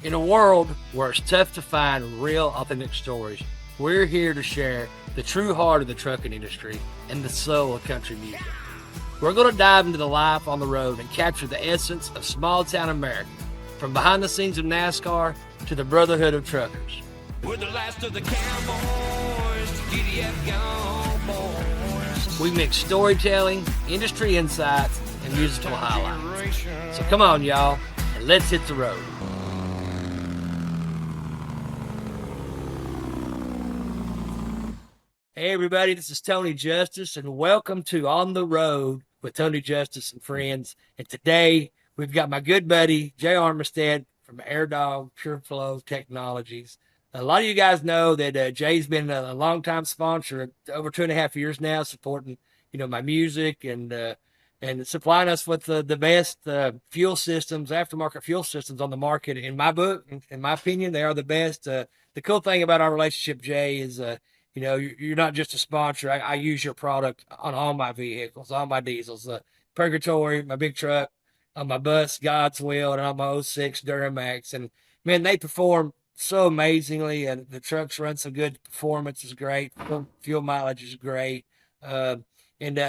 In a world where it's tough to find real, authentic stories, we're here to share the true heart of the trucking industry and the soul of country music. We're going to dive into the life on the road and capture the essence of small town America, from behind the scenes of NASCAR to the brotherhood of truckers. We're the last of the cowboys, giddy up gone boys. We mix storytelling, industry insights, and musical highlights. So come on, y'all, and let's hit the road. Hey everybody, this is Tony Justice, and welcome to On the Road with Tony Justice and friends. And today we've got my good buddy Jay Armistead from AirDog PureFlow Technologies. A lot of you guys know that Jay's been a longtime sponsor, over 2.5 years now, supporting my music and supplying us with the best fuel systems, aftermarket fuel systems on the market. In my book, in my opinion, they are the best. The cool thing about our relationship, Jay, is you're not just a sponsor. I use your product on all my vehicles, all my diesels, Purgatory, my big truck, on my bus, God's Will, and on my '06 Duramax. And man, they perform so amazingly, and the trucks run so good. Performance is great. Fuel mileage is great. Uh, and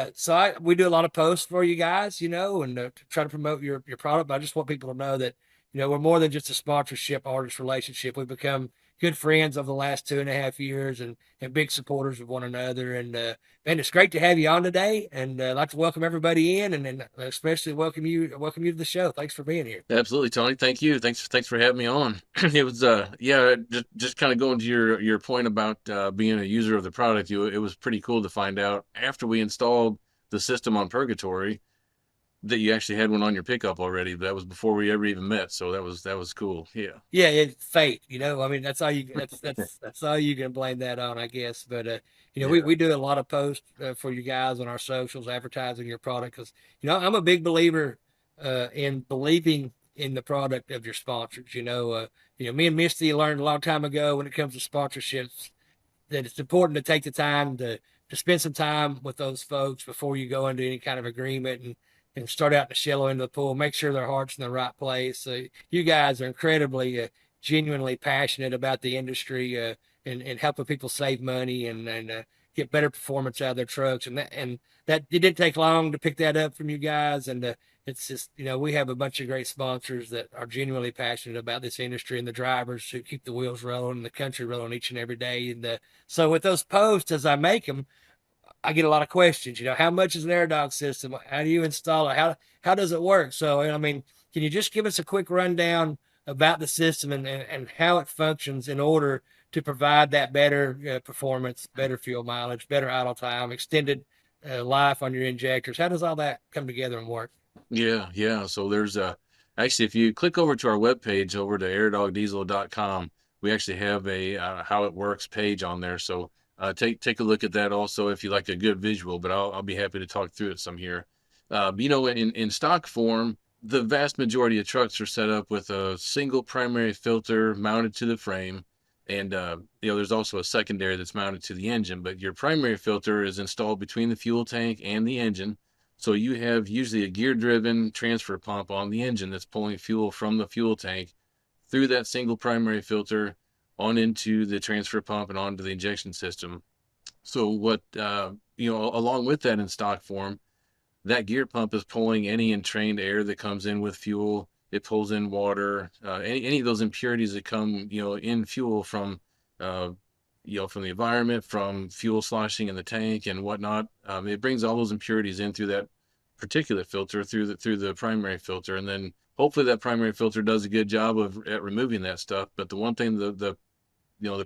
we do a lot of posts for you guys, and to try to promote your product. But I just want people to know that, we're more than just a sponsorship artist relationship. We've become good friends over the last 2.5 years and big supporters of one another. And man, it's great to have you on today. And I'd like to welcome everybody in, and especially welcome you to the show. Thanks for being here. Absolutely, Tony. Thank you. Thanks for having me on. It was yeah, just kind of going to your point about being a user of the product. It was pretty cool to find out after we installed the system on Purgatory that you actually had one on your pickup already. That was before we ever even met, so that was cool. Yeah. Yeah, it's fate. I mean, that's all you can blame that on, I guess. But we, Yeah. we do a lot of posts for you guys on our socials, advertising your product, because I'm a big believer in believing in the product of your sponsors. Me and Misty learned a long time ago when it comes to sponsorships that it's important to take the time to spend some time with those folks before you go into any kind of agreement and start out in the shallow end of the pool. Make sure their heart's in the right place. You guys are incredibly, genuinely passionate about the industry and helping people save money and get better performance out of their trucks. And that it didn't take long to pick that up from you guys. And it's just, we have a bunch of great sponsors that are genuinely passionate about this industry, and the drivers who keep the wheels rolling and the country rolling each and every day. And so with those posts, as I make them, I get a lot of questions. How much is an AirDog system? How do you install it? How does it work? So, I mean, can you just give us a quick rundown about the system and how it functions in order to provide that better performance, better fuel mileage, better idle time, extended life on your injectors? How does all that come together and work? Yeah. So there's actually, if you click over to our webpage over to airdogdiesel.com, we actually have a how it works page on there. So take a look at that also if you like a good visual. But I'll be happy to talk through it some here. In stock form, the vast majority of trucks are set up with a single primary filter mounted to the frame. And there's also a secondary that's mounted to the engine, but your primary filter is installed between the fuel tank and the engine. So you have usually a gear-driven transfer pump on the engine that's pulling fuel from the fuel tank through that single primary filter on into the transfer pump and onto the injection system. So along with that in stock form, that gear pump is pulling any entrained air that comes in with fuel. It pulls in water, any of those impurities that come, in fuel from, from the environment, from fuel sloshing in the tank and whatnot. It brings all those impurities in through that particulate filter through the primary filter, and then hopefully that primary filter does a good job at removing that stuff. But the one thing the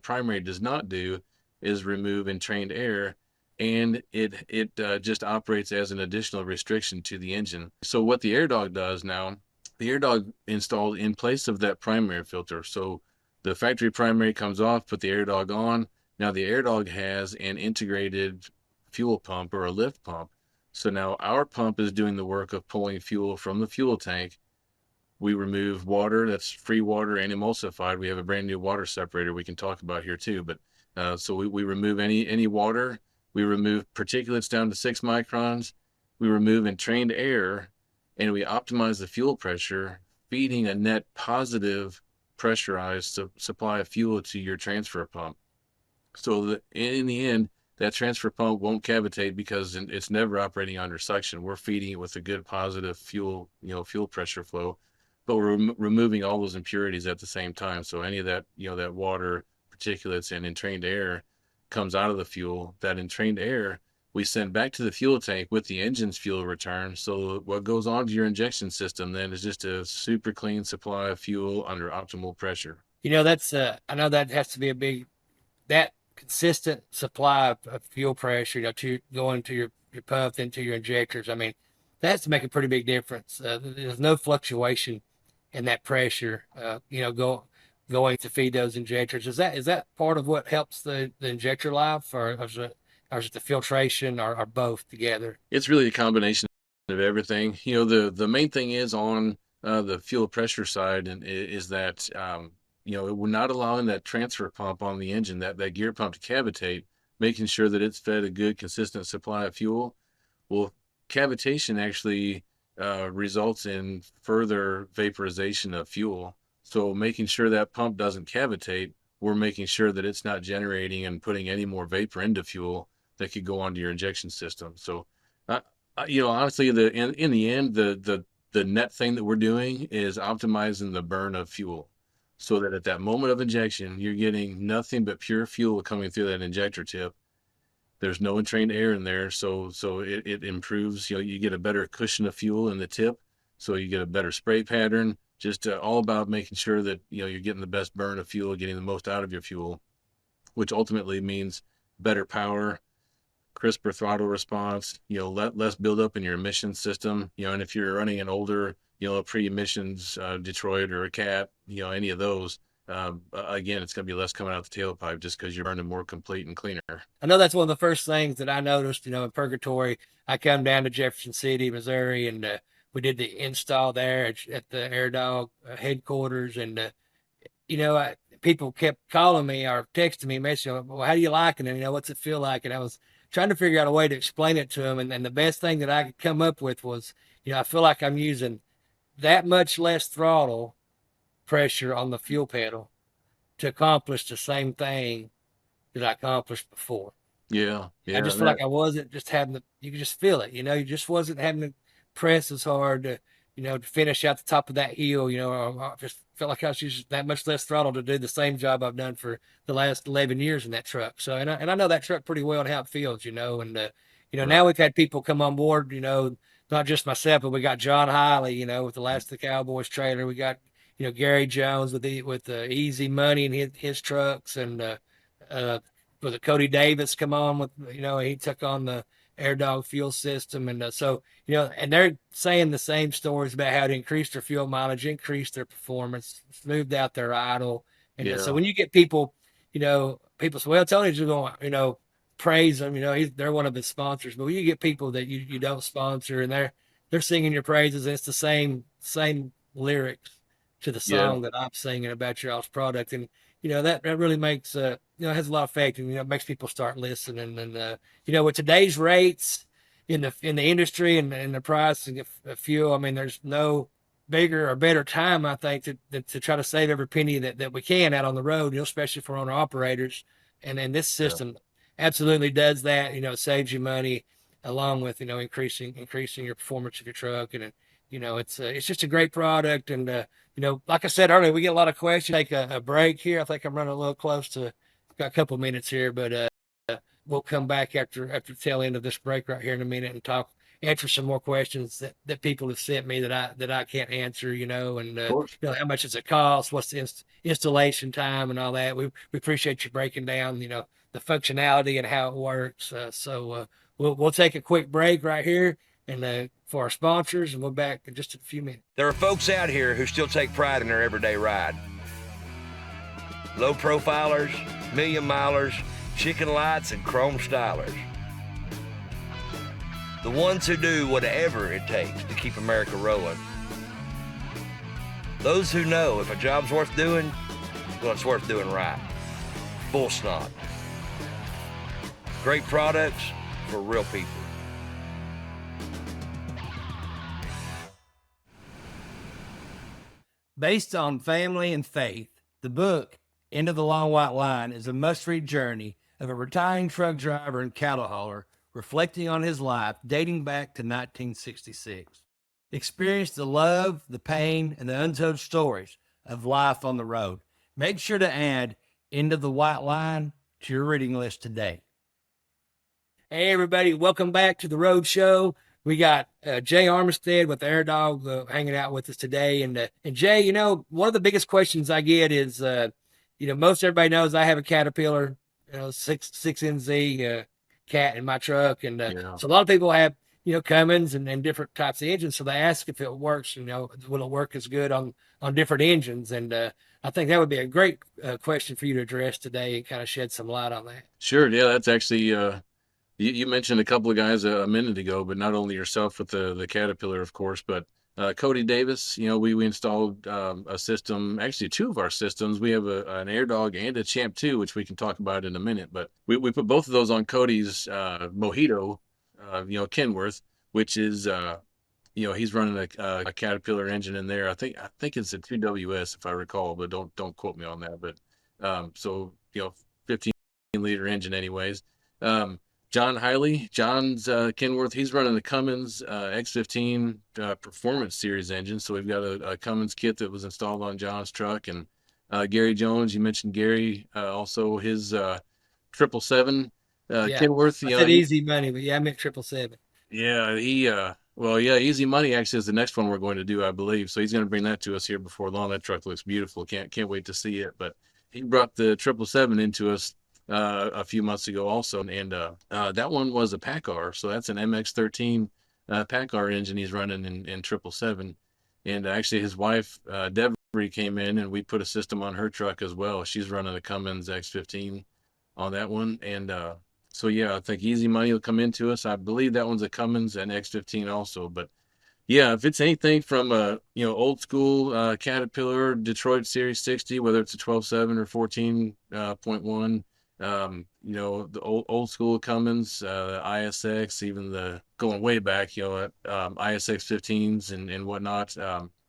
primary does not do is remove entrained air, and it just operates as an additional restriction to the engine. So what the AirDog does now, the AirDog installed in place of that primary filter. So the factory primary comes off, put the AirDog on. Now the AirDog has an integrated fuel pump or a lift pump. So now our pump is doing the work of pulling fuel from the fuel tank. We remove water, that's free water and emulsified. We have a brand new water separator we can talk about here too. But so we remove any water. We remove particulates down to 6 microns. We remove entrained air, and we optimize the fuel pressure, feeding a net positive pressurized supply of fuel to your transfer pump. So that in the end, that transfer pump won't cavitate because it's never operating under suction. We're feeding it with a good positive fuel, fuel pressure flow, but we're removing all those impurities at the same time. So any of that, that water, particulates, and entrained air comes out of the fuel. That entrained air we send back to the fuel tank with the engine's fuel return. So what goes on to your injection system then is just a super clean supply of fuel under optimal pressure. That's I know that has to be that consistent supply of fuel pressure, to going to your pump, then to your injectors. I mean, that has to make a pretty big difference. There's no fluctuation in that pressure, going to feed those injectors. Is that part of what helps the injector life, or is it the filtration, or both together? It's really a combination of everything. The main thing is on the fuel pressure side, and is that we're not allowing that transfer pump on the engine, that gear pump, to cavitate, making sure that it's fed a good consistent supply of fuel. Well, cavitation actually results in further vaporization of fuel. So making sure that pump doesn't cavitate, we're making sure that it's not generating and putting any more vapor into fuel that could go onto your injection system. So, honestly, in the end, the net thing that we're doing is optimizing the burn of fuel, so that at that moment of injection, you're getting nothing but pure fuel coming through that injector tip. There's no entrained air in there, so it improves. You get a better cushion of fuel in the tip, so you get a better spray pattern. Just all about making sure that you're getting the best burn of fuel, getting the most out of your fuel, which ultimately means better power, crisper throttle response, less buildup in your emission system, and if you're running an older, pre-emissions Detroit or a CAT, any of those, again, it's going to be less coming out the tailpipe just because you're burning more complete and cleaner. I know that's one of the first things that I noticed, in Purgatory. I come down to Jefferson City, Missouri, and we did the install there at the AirDog headquarters. And, people kept calling me or texting me, messaging, well, how do you like it? And, what's it feel like? And I was trying to figure out a way to explain it to them. And the best thing that I could come up with was, I feel like I'm using that much less throttle pressure on the fuel pedal to accomplish the same thing that I accomplished before. Yeah. I just feel like I wasn't just you could just feel it, you just wasn't having to press as hard to finish out the top of that hill, I just felt like I was using that much less throttle to do the same job I've done for the last 11 years in that truck. So, and I know that truck pretty well and how it feels, and, Right. now we've had people come on board, not just myself, but we got John Hiley, with the Last of the Cowboys trailer. We got, Gary Jones with the Easy Money and his trucks, and was it Cody Davis come on with, he took on the AirDog fuel system. And so, and they're saying the same stories about how to increase their fuel mileage, increase their performance, smoothed out their idle. And so when you get people, people say, well, Tony's just going, praise them, they're one of his sponsors. But when you get people that you don't sponsor, and they're singing your praises, and it's the same lyrics to the song that I'm singing about your all's product. And, that really makes, has a lot of effect, and, it makes people start listening. And, with today's rates in the industry and the price of fuel, I mean, there's no bigger or better time, I think, to try to save every penny that we can out on the road, especially for owner operators. And then this system absolutely does that. It saves you money, along with, increasing your performance of your truck. And, it's just a great product. And, like I said earlier, we get a lot of questions. Take a break here. I think I'm running a little close to, got a couple minutes here, but we'll come back after the tail end of this break right here in a minute and answer some more questions that people have sent me that I can't answer, and how much does it cost? What's the installation time and all that? We appreciate you breaking down, the functionality and how it works. So we'll take a quick break right here and for our sponsors, and we'll be back in just a few minutes. There are folks out here who still take pride in their everyday ride. Low profilers, million milers, chicken lights, and chrome stylers. The ones who do whatever it takes to keep America rolling. Those who know if a job's worth doing, well, it's worth doing right. Full snot. Great products for real people. Based on family and faith, the book, Into the Long White Line, is a must read journey of a retiring truck driver and cattle hauler reflecting on his life dating back to 1966. Experience the love, the pain, and the untold stories of life on the road. Make sure to add Into the White Line to your reading list today. Hey, everybody, welcome back to the Road Show. We got Jay Armistead with AirDog hanging out with us today. And Jay, one of the biggest questions I get is, most everybody knows I have a Caterpillar, 6NZ cat in my truck. And Yeah. so a lot of people have, Cummins and different types of engines. So they ask if it works, will it work as good on different engines? And I think that would be a great question for you to address today and kind of shed some light on that. Sure. Yeah, that's actually you mentioned a couple of guys a minute ago, but not only yourself with the Caterpillar, of course, but Cody Davis. We installed a system, actually two of our systems. We have an AirDog and a Champ 2, which we can talk about in a minute. But we put both of those on Cody's Mojito, Kenworth, which is he's running a Caterpillar engine in there. I think it's a 2WS if I recall, but don't quote me on that. But 15-liter engine anyways. John John's Kenworth, he's running the Cummins X15 Performance Series engine. So we've got a Cummins kit that was installed on John's truck. And Gary Jones, you mentioned Gary, also his 777 Kenworth. I said easy money, but yeah, I meant 777. Yeah, well, yeah, Easy Money actually is the next one we're going to do, I believe. So he's going to bring that to us here before long. That truck looks beautiful. Can't wait to see it. But he brought the 777 into us a few months ago also, and that one was a PACCAR. So that's an MX-13 PACCAR engine he's running in 777. And actually his wife, Devery, came in and we put a system on her truck as well. She's running a Cummins X15 on that one. And so yeah, I think Easy Money will come into us. I believe that one's a Cummins and X15 also. But yeah, if it's anything from a old school Caterpillar Detroit Series 60, whether it's a 12.7 or 14.1, the old school Cummins, ISX, even the going way back, ISX 15s and whatnot.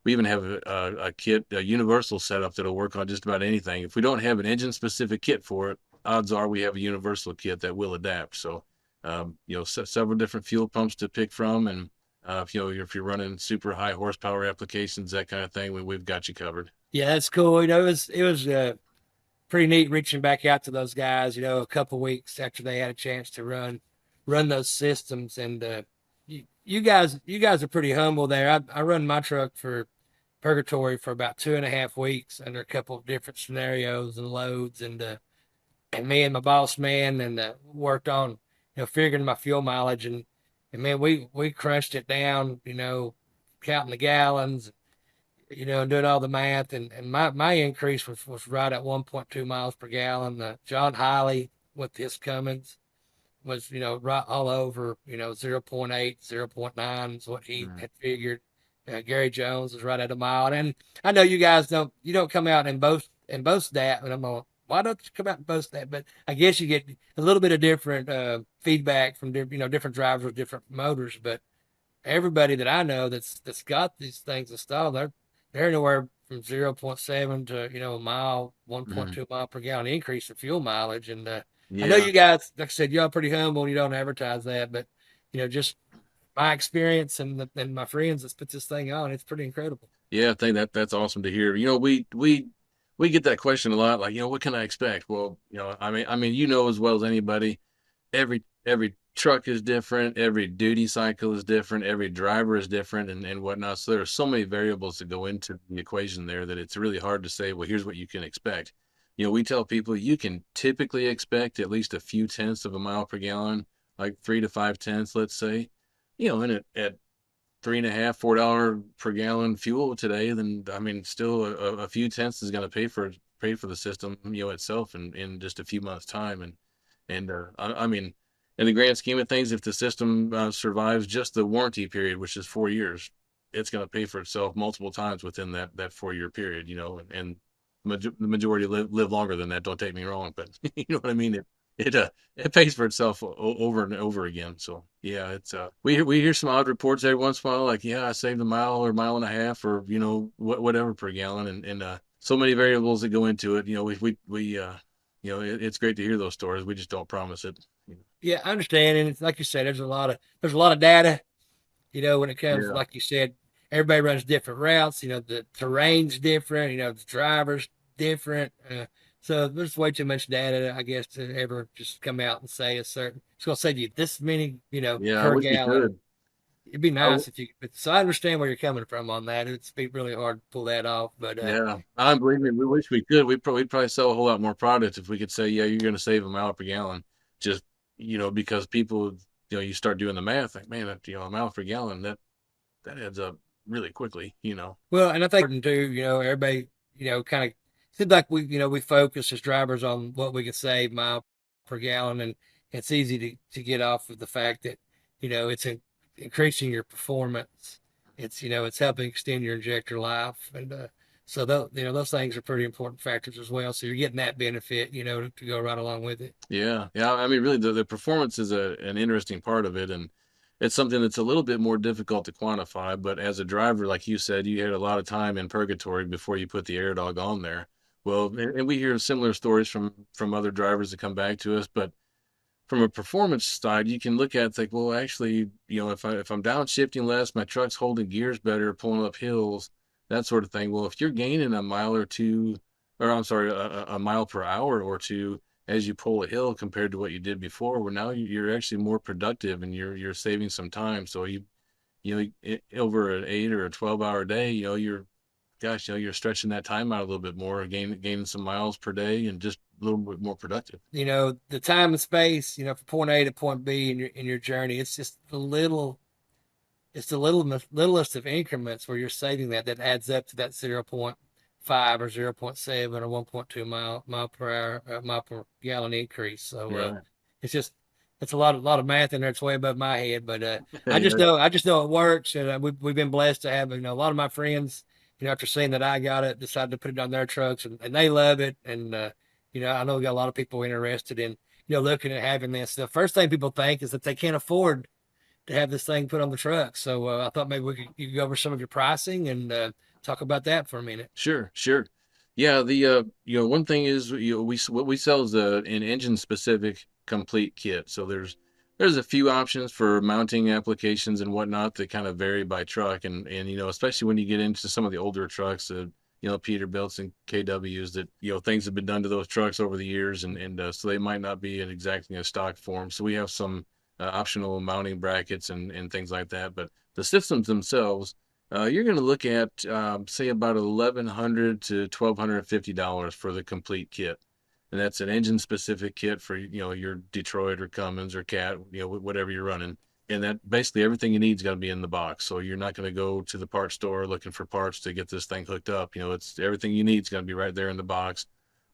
We even have a kit, a universal setup that'll work on just about anything. If we don't have an engine specific kit for it, odds are we have a universal kit that will adapt. So, several different fuel pumps to pick from. And, if you're running super high horsepower applications, that kind of thing, we've got you covered. Yeah, that's cool. It was pretty neat reaching back out to those guys, a couple weeks after they had a chance to run those systems. And you guys are pretty humble there. I run my truck for Purgatory for about 2.5 weeks under a couple of different scenarios and loads, and me and my boss man and worked on figuring my fuel mileage, and man, we crunched it down, counting the gallons, and doing all the math, and my increase was right at 1.2 miles per gallon. John Hiley with his Cummins was right all over 0.8, 0.9 is what he had figured. Gary Jones was right at a mile, and I know you guys don't come out and boast that, and I'm going, why don't you come out and boast that? But I guess you get a little bit of different feedback from different drivers with different motors. But everybody that I know that's got these things installed, they're anywhere from 0.7 to a mile, 1.2 mile per gallon increase in fuel mileage. And I know you guys, like I said, y'all pretty humble and you don't advertise that, but just my experience and my friends that's put this thing on, it's pretty incredible. Yeah, I think that's awesome to hear. We get that question a lot, like, what can I expect? Well, I mean, as well as anybody, every truck is different, every duty cycle is different, every driver is different, and whatnot. So there are so many variables that go into the equation there that it's really hard to say, well, here's what you can expect. We tell people you can typically expect at least a few tenths of a mile per gallon, like 3 to 5 tenths, let's say. And at $3.50, $4 per gallon fuel today, then I mean, still a few tenths is going to pay for the system, itself in just a few months' time. And I mean, in the grand scheme of things, if the system survives just the warranty period, which is 4 years, it's going to pay for itself multiple times within that 4-year period, and the majority live longer than that. Don't take me wrong, but you know what I mean? it pays for itself over and over again. So yeah, it's we hear some odd reports every once in a while, like yeah, I saved a mile or a mile and a half, or whatever per gallon, and so many variables that go into it. It's great to hear those stories. We just don't promise it. Yeah, I understand, and it's like you said, there's a lot of data. When it comes, Yeah, like you said, everybody runs different routes. The terrain's different. The driver's different. So there's way too much data, I guess, to ever just come out and say a certain. It's going to save you this many, yeah. I per wish we gallon. could. It'd be I, nice if you. But so I understand where you're coming from on that. It'd be really hard to pull that off. But Yeah, I believe me. We wish we could. We'd probably sell a whole lot more products if we could say, yeah, you're going to save a mile per gallon. Just because people, you start doing the math, like, man, a mile per gallon that adds up really quickly. well, and I think important too. Everybody, kind of seems like we focus as drivers on what we can save mile per gallon, and it's easy to get off of the fact that it's increasing your performance. It's helping extend your injector life, and so those things are pretty important factors as well. So you're getting that benefit, to go right along with it. Yeah, yeah. I mean, really, the performance is an interesting part of it, and it's something that's a little bit more difficult to quantify. But as a driver, like you said, you had a lot of time in purgatory before you put the AirDog on there. Well, and we hear similar stories from other drivers that come back to us, but from a performance side, you can look at like, well, actually, if I'm downshifting less, my truck's holding gears better, pulling up hills, that sort of thing. Well, if you're gaining a mile or two, or I'm sorry, a mile per hour or two as you pull a hill compared to what you did before, well, now you're actually more productive and you're saving some time. So over an 8 or a 12 hour day, you're stretching that time out a little bit more, gaining some miles per day and just a little bit more productive. The time and space, from point A to point B in your journey, it's just the littlest of increments where you're saving that adds up to that 0.5 or 0.7 or 1.2 mile per hour mile per gallon increase. So Yeah. it's a lot of math in there. It's way above my head, but I just Yeah. know it works, and we've been blessed to have a lot of my friends. After seeing that I got it, decided to put it on their trucks, and they love it. And I know we got a lot of people interested in looking at having this. The first thing people think is that they can't afford to have this thing put on the truck. So I thought maybe you could go over some of your pricing and talk about that for a minute. Sure, sure. Yeah, the one thing is what we sell is an engine specific complete kit. So there's a few options for mounting applications and whatnot that kind of vary by truck, and especially when you get into some of the older trucks, Peterbilts and KWs, that things have been done to those trucks over the years, and so they might not be in exactly a stock form. So we have some optional mounting brackets and things like that, but the systems themselves, you're going to look at, say, about $1,100 to $1,250 for the complete kit, and that's an engine-specific kit for your Detroit or Cummins or CAT, whatever you're running. And that basically everything you need is going to be in the box. So you're not going to go to the parts store looking for parts to get this thing hooked up. It's everything you need is going to be right there in the box,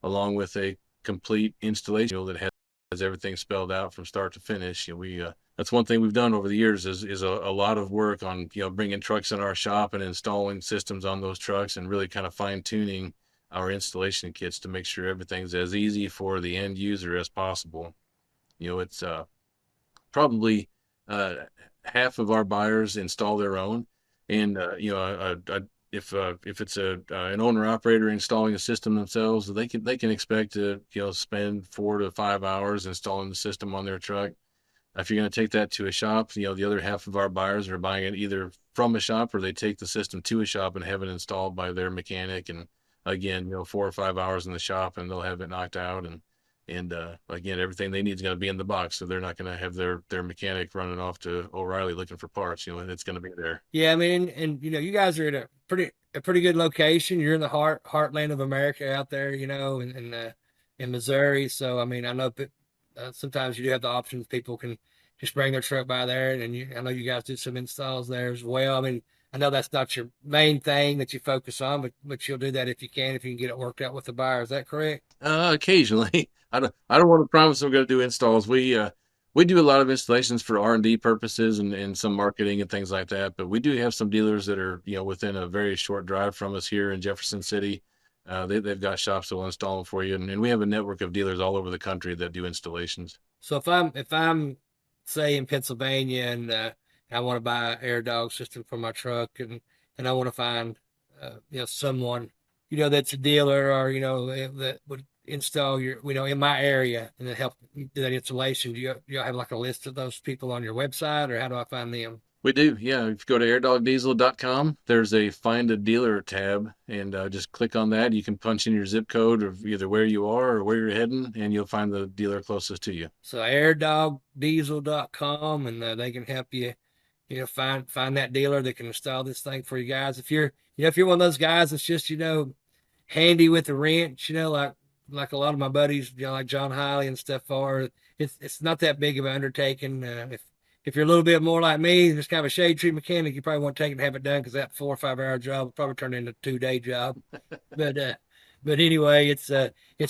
along with a complete installation that has everything spelled out from start to finish. That's one thing we've done over the years is a lot of work on bringing trucks in our shop and installing systems on those trucks and really kind of fine tuning our installation kits to make sure everything's as easy for the end user as possible. It's probably uh, half of our buyers install their own, and if it's an owner operator installing a system themselves, they can expect to spend 4 to 5 hours installing the system on their truck. If you're going to take that to a shop, the other half of our buyers are buying it either from a shop or they take the system to a shop and have it installed by their mechanic. And again, 4 or 5 hours in the shop and they'll have it knocked out. And again, everything they need is going to be in the box. So they're not going to have their mechanic running off to O'Reilly looking for parts. It's going to be there. Yeah, I mean, and you guys are at a pretty good location. You're in the heartland of America out there, in Missouri. So I mean, I know sometimes you do have the options. People can just bring their truck by there, and I know you guys do some installs there as well. I mean, I know that's not your main thing that you focus on, but you'll do that if you can get it worked out with the buyer. Is that correct? Occasionally, I don't want to promise we're going to do installs. We do a lot of installations for R&D purposes and some marketing and things like that. But we do have some dealers that are within a very short drive from us here in Jefferson City. They've got shops that will install them for you, and we have a network of dealers all over the country that do installations. So if I'm say in Pennsylvania and I want to buy an AirDog system for my truck and I want to find someone that's a dealer or that would install your in my area and then help do that installation. Do you have like a list of those people on your website, or how do I find them? We do, yeah. If you go to airdogdiesel.com, there's a Find a Dealer tab, and just click on that. You can punch in your zip code of either where you are or where you're heading, and you'll find the dealer closest to you. So airdogdiesel.com, and they can help you find that dealer that can install this thing for you guys. If you're one of those guys that's just handy with the wrench, like a lot of my buddies, like John Hiley and stuff are, it's not that big of an undertaking. If you're a little bit more like me, just kind of a shade tree mechanic, you probably want to take it and have it done, because that 4 or 5 hour job will probably turn into a 2 day job. But anyway, it's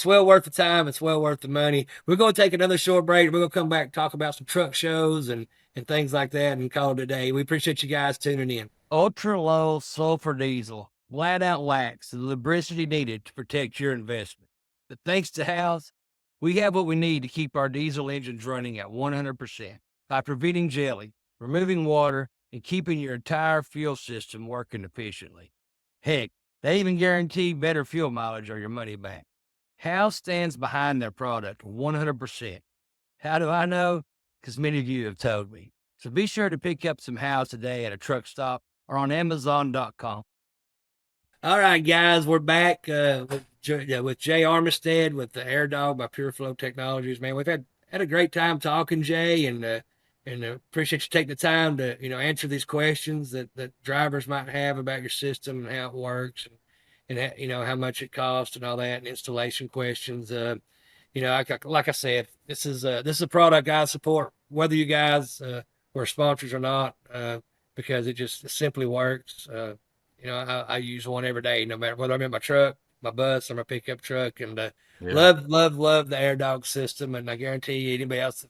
well worth the time. It's well worth the money. We're going to take another short break. We're going to come back and talk about some truck shows and things like that and call it a day. We appreciate you guys tuning in. Ultra low sulfur diesel, flat out lacks the lubricity needed to protect your investment. But thanks to House, we have what we need to keep our diesel engines running at 100% by preventing jelly, removing water, and keeping your entire fuel system working efficiently. Heck, they even guarantee better fuel mileage or your money back. House stands behind their product 100%. How do I know? Because many of you have told me. So be sure to pick up some House today at a truck stop or on Amazon.com. All right, guys, we're back with Jay Armistead with the AirDog by PureFlow Technologies. Man, we've had a great time talking, Jay, and appreciate you taking the time to answer these questions that drivers might have about your system and how it works, and how much it costs and all that, and installation questions. Like I said, this is a product I support, whether you guys were sponsors or not, because it just simply works. I use one every day, no matter whether I'm in my truck, my bus, or my pickup truck, and Yeah. love the AirDog system. And I guarantee you, anybody else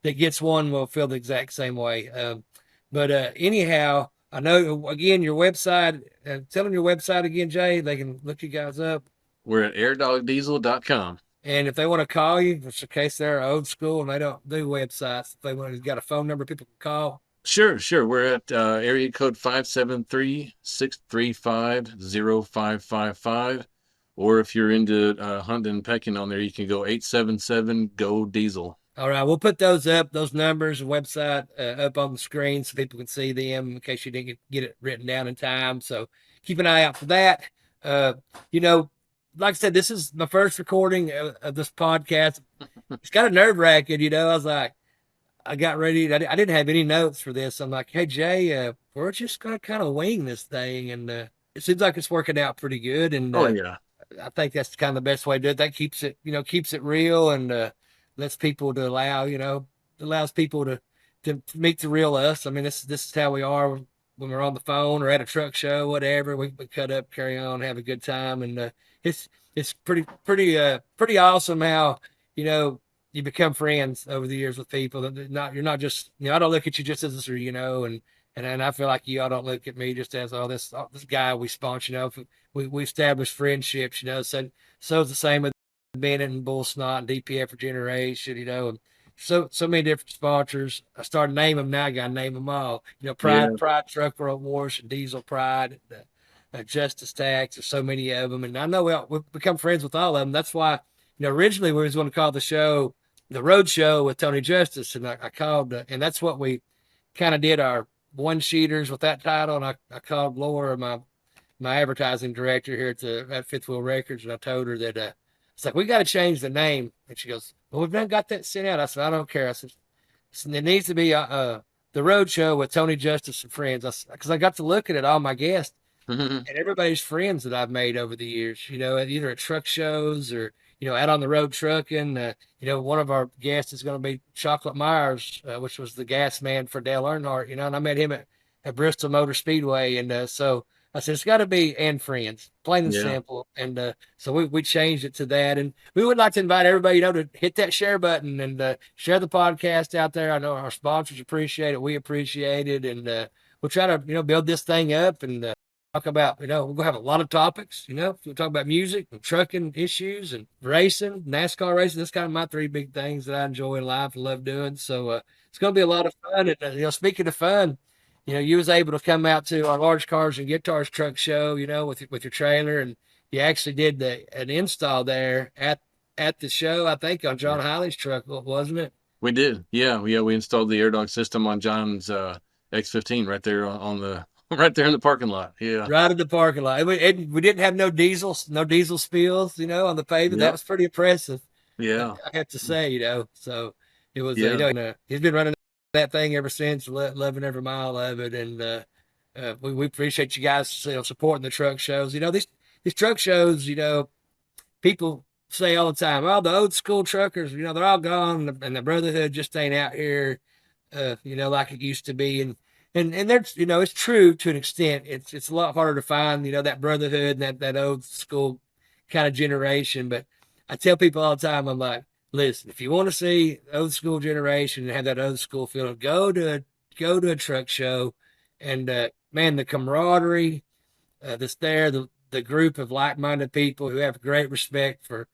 that gets one will feel the exact same way. But anyhow, I know, again, your website, tell them your website again, Jay. They can look you guys up. We're at airdogdiesel.com. And if they want to call you, just in case they're old school and they don't do websites, if they want to, got a phone number people can call. Sure. We're at area code 573-635-0555. Or if you're into hunting and pecking on there, you can go 877-GO-DIESEL. All right, we'll put those numbers and website up on the screen so people can see them in case you didn't get it written down in time. So keep an eye out for that. Like I said, this is my first recording of this podcast. It's kind of nerve-wracking, I was like, I got ready. I didn't have any notes for this. I'm like, hey, Jay, we're just going to kind of wing this thing. And it seems like it's working out pretty good. And Oh, yeah. I think that's kind of the best way to do it. That keeps it real, and lets people to allows people to meet the real us. I mean, this is how we are when we're on the phone or at a truck show, whatever. We cut up, carry on, have a good time, and it's pretty awesome how you become friends over the years with people. You're not just I don't look at you just as and I feel like y'all don't look at me just as this guy we sponsor. We established friendships. So it's the same with Bennett and Bull Snot and DPF Regeneration. And so many different sponsors. I started naming them now. I got to name them all. Pride Truck World Wars and Diesel Pride, Justice Tax. There's so many of them, and I know we've become friends with all of them. That's why originally we was going to call the show the Road Show with Tony Justice, and I called, and that's what we kind of did our one-sheeters with that title. And I called Laura, my advertising director here at Fifth Wheel Records, and I told her that it's like, we got to change the name. And she goes, well, we've not got that sent out. I said, I don't care. I said, it needs to be the Road Show with Tony Justice and friends. Because I got to look at all my guests and everybody's friends that I've made over the years, either at truck shows or, out on the road trucking. One of our guests is going to be Chocolate Myers, which was the gas man for Dale Earnhardt, and I met him at Bristol Motor Speedway. And so I said, it's got to be and friends, plain and simple. And so we changed it to that. And we would like to invite everybody, to hit that share button and share the podcast out there. I know our sponsors appreciate it. We appreciate it. And we'll try to, build this thing up and talk about, we're going to have a lot of topics, we'll talk about music and trucking issues and racing, NASCAR racing. That's kind of my three big things that I enjoy in life and love doing. So it's going to be a lot of fun. And, speaking of fun, you was able to come out to our Large Cars and Guitars truck show, with your trailer, and you actually did an install there at the show, I think, on John Yeah. Hiley's truck, wasn't it? We did. Yeah. We installed the AirDog system on John's X15 right there on the right there in the parking lot. Yeah. Right in the parking lot. We didn't have no diesel spills, on the pavement. That Yep. was pretty impressive. I Yeah. have to say, so it was, Yeah. he's been running that thing ever since, loving every mile of it. And we appreciate you guys, supporting the truck shows. These truck shows, people say all the time, oh, the old school truckers, they're all gone, and the brotherhood just ain't out here, like it used to be. And there's, it's true to an extent. It's a lot harder to find, that brotherhood and that old school kind of generation. But I tell people all the time, I'm like, listen, if you want to see old school generation and have that old school feeling, go to a truck show, and man, the camaraderie that's there, the group of like-minded people who have great respect for,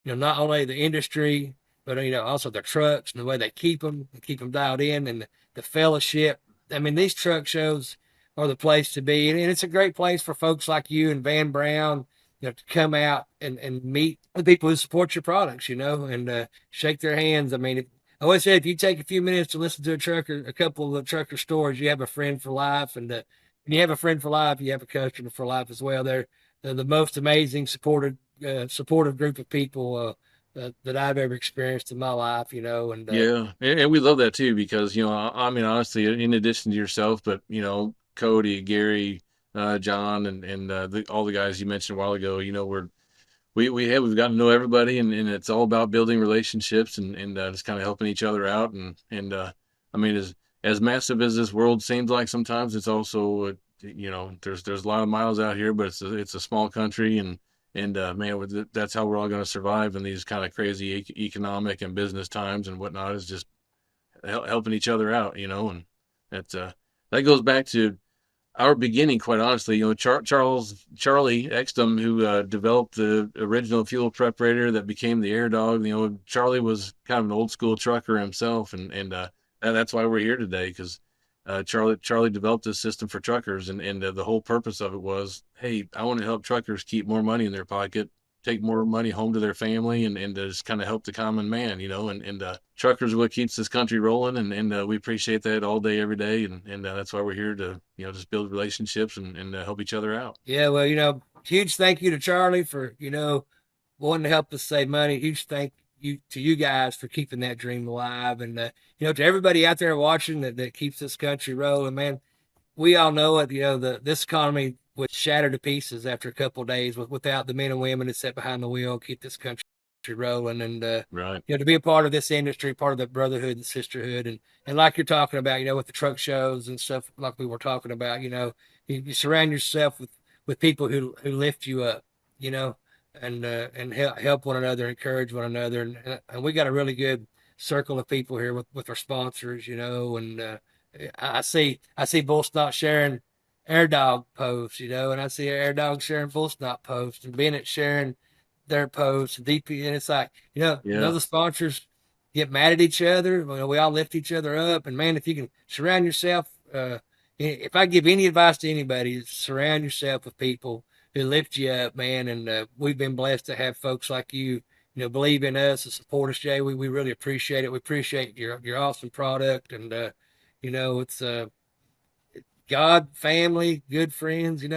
not only the industry, but, also their trucks and the way they keep them dialed in, and the fellowship. I mean, these truck shows are the place to be. And it's a great place for folks like you and Van Brown, to come out and meet the people who support your products, and shake their hands. I mean, I always say, if you take a few minutes to listen to a couple of the trucker stories, you have a friend for life. And when you have a friend for life, you have a customer for life as well. They're the most amazing, supportive group of people that I've ever experienced in my life, and Yeah. And we love that too because, I mean, honestly, in addition to yourself, but, Cody, Gary, John, and all the guys you mentioned a while ago, we've gotten to know everybody, and it's all about building relationships and just kind of helping each other out. And I mean, as massive as this world seems like sometimes, it's also, there's a lot of miles out here, but it's a small country, and man, that's how we're all going to survive in these kind of crazy economic and business times and whatnot, is just helping each other out, and that's that goes back to our beginning, quite honestly. Charlie Exton, who developed the original fuel preparator that became the AirDog. Charlie was kind of an old school trucker himself, and that's why we're here today, because Charlie developed this system for truckers, and the whole purpose of it was, hey, I want to help truckers keep more money in their pocket, take more money home to their family, and just kind of help the common man, and truckers are what keeps this country rolling, and we appreciate that all day, every day, and that's why we're here to, just build relationships and help each other out. yeah, well, huge thank you to Charlie for, wanting to help us save money. Huge thank you to you guys for keeping that dream alive. And, to everybody out there watching that keeps this country rolling, man, we all know it. This economy would shatter to pieces after a couple of days without the men and women that sit behind the wheel, keep this country rolling. And, Right. to be a part of this industry, part of the brotherhood and sisterhood. And like you're talking about, with the truck shows and stuff, like we were talking about, you surround yourself with people who lift you up, and help one another, encourage one another. And we got a really good circle of people here with our sponsors, and I see Bull Snot sharing AirDog posts, and I see AirDog sharing Bull Snot posts, and Bennett sharing their posts, DP, and it's like, Yeah. the sponsors get mad at each other. We all lift each other up, and man, if you can surround yourself, if I give any advice to anybody, surround yourself with people who lift you up, man. And we've been blessed to have folks like you, believe in us and support us, Jay. We really appreciate it. We appreciate your awesome product, and it's God, family, good friends, and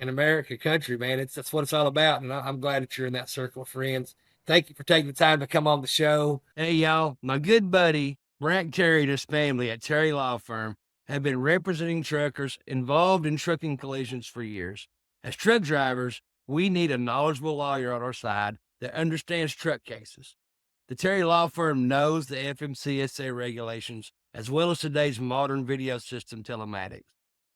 America, country, man. That's what it's all about. And I'm glad that you're in that circle of friends. Thank you for taking the time to come on the show. Hey, y'all, my good buddy, Brant Terry and his family at Terry Law Firm have been representing truckers involved in trucking collisions for years. As truck drivers, we need a knowledgeable lawyer on our side that understands truck cases. The Terry Law Firm knows the FMCSA regulations as well as today's modern video system telematics.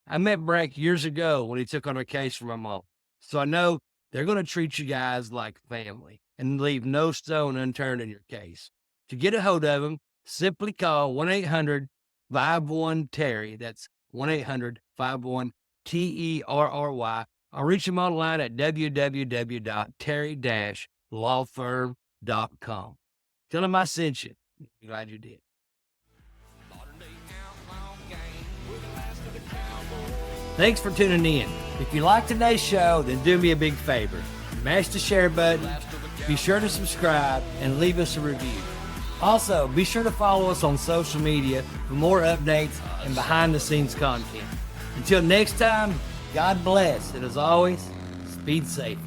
I met Brant years ago when he took on a case for my mom, so I know they're going to treat you guys like family and leave no stone unturned in your case. To get a hold of them, simply call 1-800-51-TERRY. That's 1-800-51-TERRY. Terry, or reach him online at www.terry-lawfirm.com. Tell him I sent you. Glad you did. Thanks for tuning in. If you like today's show, then do me a big favor. Mash the share button, be sure to subscribe, and leave us a review. Also, be sure to follow us on social media for more updates and behind-the-scenes content. Until next time, God bless, and as always, speed safe.